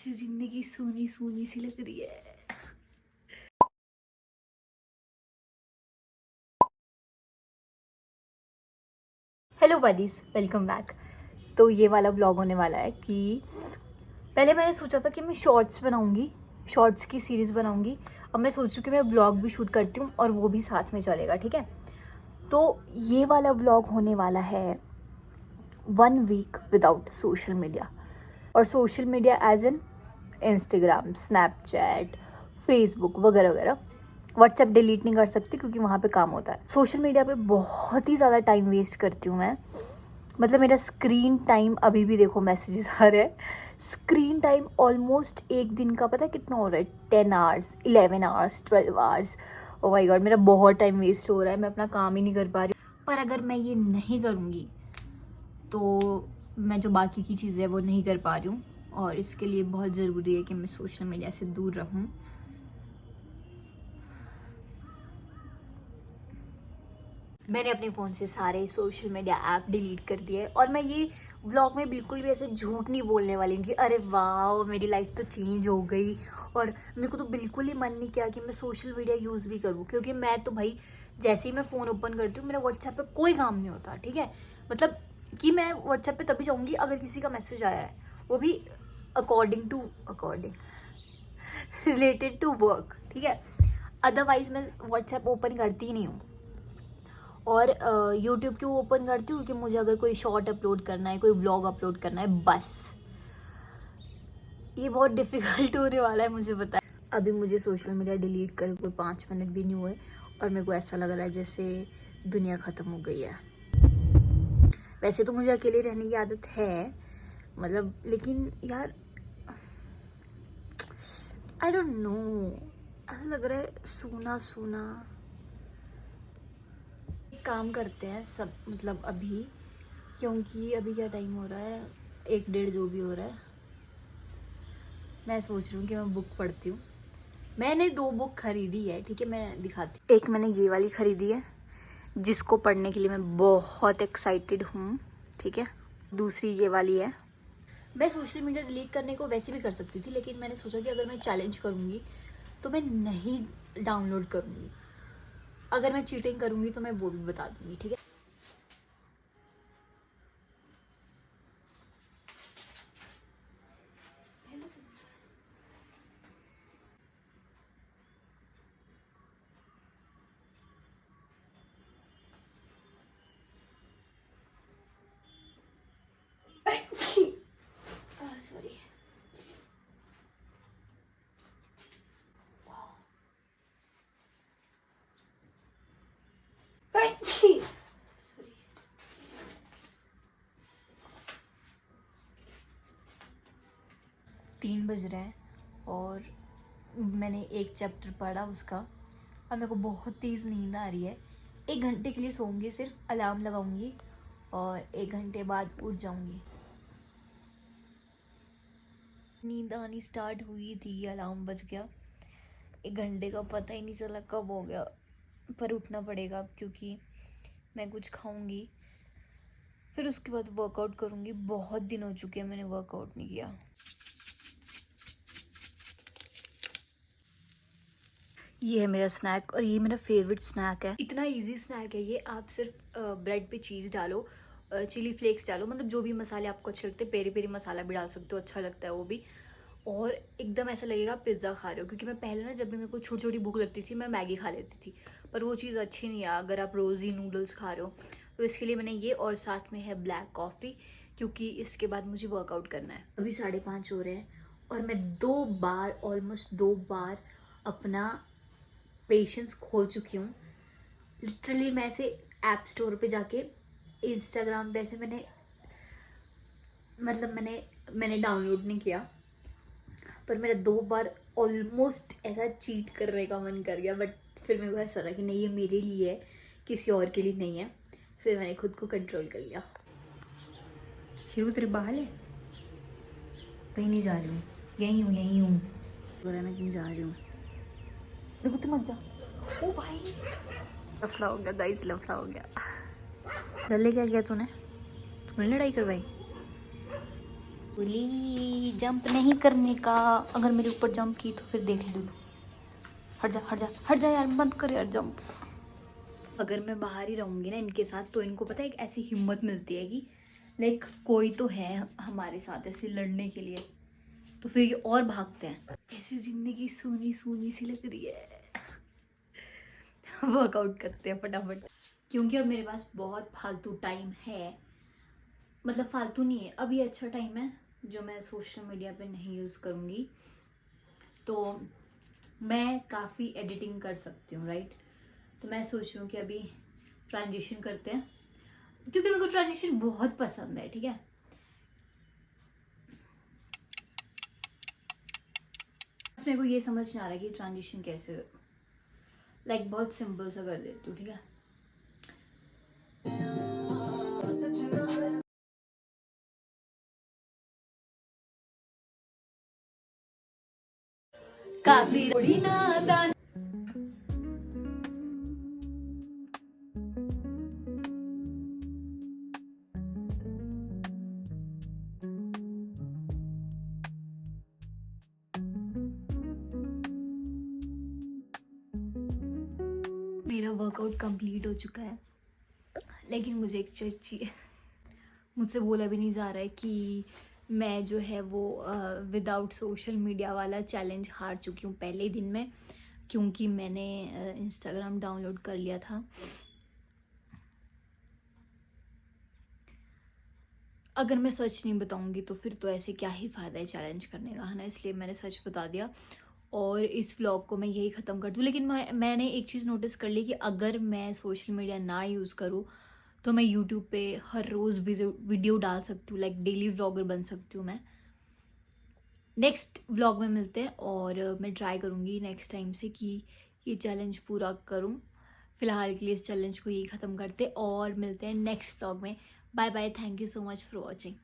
ऐसी जिंदगी सूनी सूनी सी लग रही है। Hello buddies, welcome back. तो ये वाला व्लॉग होने वाला है कि पहले मैंने सोचा था कि मैं शॉर्ट्स बनाऊंगी, शॉर्ट्स की सीरीज़ बनाऊंगी। अब मैं सोच रही हूँ कि मैं व्लॉग भी शूट करती हूँ और वो भी साथ में चलेगा, ठीक है। तो ये वाला व्लॉग होने वाला है 1 वीक विदाउट सोशल मीडिया। और social media as an Instagram, Snapchat, Facebook वगैरह वगैरह। व्हाट्सएप डिलीट नहीं कर सकती क्योंकि वहाँ पे काम होता है। सोशल मीडिया पे बहुत ही ज़्यादा टाइम वेस्ट करती हूँ मैं। मतलब मेरा स्क्रीन टाइम अभी भी देखो मैसेजेस आ रहे हैं। स्क्रीन टाइम ऑलमोस्ट एक दिन का पता है कितना हो रहा है? 10 hours, 11 hours, 12 hours. Oh my God, मेरा बहुत टाइम वेस्ट हो रहा है, मैं अपना काम ही नहीं कर पा रही हूँ। पर अगर मैं ये नहीं करूँगी तो मैं जो बाकी की चीज़ें वो नहीं कर पा रही हूँ, और इसके लिए बहुत ज़रूरी है कि मैं सोशल मीडिया से दूर रहूँ। मैंने अपने फ़ोन से सारे सोशल मीडिया ऐप डिलीट कर दिए। और मैं ये व्लॉग में बिल्कुल भी ऐसे झूठ नहीं बोलने वाली हूँ कि अरे वाह मेरी लाइफ तो चेंज हो गई। और मेरे को तो बिल्कुल ही मन नहीं किया कि मैं सोशल मीडिया यूज़ भी करूँ, क्योंकि मैं तो भाई जैसे ही मैं फ़ोन ओपन करती हूँ मेरा व्हाट्सएप पे कोई काम नहीं होता, ठीक है। मतलब कि मैं व्हाट्सएप पे तभी जाऊँगी अगर किसी का मैसेज आया है, वो भी अकॉर्डिंग रिलेटेड टू वर्क, ठीक है। अदरवाइज मैं व्हाट्सएप ओपन करती ही नहीं हूँ। और यूट्यूब क्यों ओपन करती हूँ कि मुझे अगर कोई शॉर्ट अपलोड करना है, कोई व्लॉग अपलोड करना है, बस। ये बहुत डिफिकल्ट होने वाला है, मुझे पता है। अभी मुझे सोशल मीडिया डिलीट कर कोई 5 मिनट भी नहीं हुए और मेरे को ऐसा लग रहा है जैसे दुनिया ख़त्म हो गई है। वैसे तो मुझे अकेले रहने की आदत है, मतलब, लेकिन यार आई डोंट नो, ऐसा लग रहा है सूना सूना। एक काम करते हैं सब, मतलब अभी, क्योंकि अभी क्या टाइम हो रहा है, 1 डेढ़ जो भी हो रहा है। मैं सोच रही हूँ कि मैं बुक पढ़ती हूँ। मैंने 2 बुक खरीदी है, ठीक है, मैं दिखाती हूँ। एक मैंने ये वाली खरीदी है जिसको पढ़ने के लिए मैं बहुत एक्साइटेड हूँ, ठीक है। दूसरी ये वाली है। मैं सोशल मीडिया डिलीट करने को वैसे भी कर सकती थी, लेकिन मैंने सोचा कि अगर मैं चैलेंज करूँगी तो मैं नहीं डाउनलोड करूँगी। अगर मैं चीटिंग करूँगी तो मैं वो भी बता दूँगी, ठीक है। 3 बज रहे हैं और मैंने एक चैप्टर पढ़ा उसका, और मेरे को बहुत तेज़ नींद आ रही है। 1 घंटे के लिए सोऊंगी, सिर्फ अलार्म लगाऊंगी और 1 घंटे बाद उठ जाऊंगी। नींद आनी स्टार्ट हुई थी, अलार्म बज गया। 1 घंटे का पता ही नहीं चला कब हो गया। पर उठना पड़ेगा अब, क्योंकि मैं कुछ खाऊंगी, फिर उसके बाद वर्कआउट करूंगी। बहुत दिन हो चुके हैं मैंने वर्कआउट नहीं किया। ये है मेरा स्नैक और ये मेरा फेवरेट स्नैक है। इतना इजी स्नैक है ये। आप सिर्फ ब्रेड पे चीज़ डालो, चिली फ्लेक्स डालो, मतलब जो भी मसाले आपको अच्छे लगते हैं, पेरी पेरी मसाला भी डाल सकते हो, अच्छा लगता है वो भी। और एकदम ऐसा लगेगा आप पिज़्ज़ा खा रहे हो। क्योंकि मैं पहले ना, जब भी मेरे को छोटी छोटी भूख लगती थी, मैं मैगी खा लेती थी, पर वो चीज़ अच्छी नहीं है अगर आप रोज़ ही नूडल्स खा रहे हो। तो इसके लिए मैंने ये, और साथ में है ब्लैक कॉफ़ी, क्योंकि इसके बाद मुझे वर्कआउट करना है। अभी 5:30 हो रहे हैं और मैं 2 बार, ऑलमोस्ट 2 बार अपना पेशेंस खो चुकी हूँ। लिटरली मैं ऐसे ऐप स्टोर पे जाके, इंस्टाग्राम पे ऐसे मैंने, मतलब मैंने डाउनलोड नहीं किया, पर मेरा 2 बार ऑलमोस्ट ऐसा चीट करने का मन कर गया। बट फिर मेरे को ऐसा लगा कि नहीं, ये मेरे लिए है, किसी और के लिए नहीं है। फिर मैंने खुद को कंट्रोल कर लिया। शुरू तेरे बाल है? कहीं नहीं जा रही हूँ, यहीं हूँ। मैं कहीं जा रही हूँ, देखो तुम मत जा। ओ भाई, लफड़ा हो गया गाइस, लफड़ा हो गया। लल्ले क्या किया तूने? तूने लड़ाई करवाई? बोली जंप नहीं करने का, अगर मेरे ऊपर जंप की तो फिर देख लो। हट जा हट जा हट जा यार, बंद कर यार जंप। अगर मैं बाहर ही रहूँगी ना इनके साथ तो इनको पता है एक ऐसी हिम्मत मिलती है कि लाइक कोई तो है हमारे साथ ऐसे लड़ने के लिए, तो फिर ये और भागते हैं। ऐसी जिंदगी सूनी सूनी सी लग रही है। वर्कआउट करते हैं फटाफट, क्योंकि अब मेरे पास बहुत फालतू टाइम है। मतलब फालतू नहीं है, अब ये अच्छा टाइम है जो मैं सोशल मीडिया पे नहीं यूज़ करूँगी, तो मैं काफ़ी एडिटिंग कर सकती हूँ, राइट। तो मैं सोच रही हूँ कि अभी ट्रांजिशन करते हैं, क्योंकि मेरे को ट्रांजिशन बहुत पसंद है, ठीक है। बस मेरे को ये समझ नहीं आ रहा कि ट्रांजिशन कैसे, लाइक बहुत सिंपल सा कर देती हूँ, ठीक है। काफी बड़ी नादान। मेरा वर्कआउट कंप्लीट हो चुका है, लेकिन मुझे एक चीज़ चाहिए। मुझसे बोला भी नहीं जा रहा है कि मैं जो है वो विदाउट सोशल मीडिया वाला चैलेंज हार चुकी हूँ पहले ही दिन में, क्योंकि मैंने इंस्टाग्राम डाउनलोड कर लिया था। अगर मैं सच नहीं बताऊंगी तो फिर तो ऐसे क्या ही फ़ायदा है चैलेंज करने का, है ना। इसलिए मैंने सच बता दिया और इस व्लॉग को मैं यही ख़त्म कर दूँ। लेकिन मैंने एक चीज़ नोटिस कर ली कि अगर मैं सोशल मीडिया ना यूज़ करूँ तो मैं यूट्यूब पे हर रोज़ वीडियो डाल सकती हूँ, लाइक डेली व्लॉगर बन सकती हूँ मैं। नेक्स्ट व्लॉग में मिलते हैं और मैं ट्राई करूँगी नेक्स्ट टाइम से कि ये चैलेंज पूरा करूँ। फ़िलहाल के लिए इस चैलेंज को यही ख़त्म करते और मिलते हैं नेक्स्ट व्लॉग में। Bye bye, thank you so much for watching.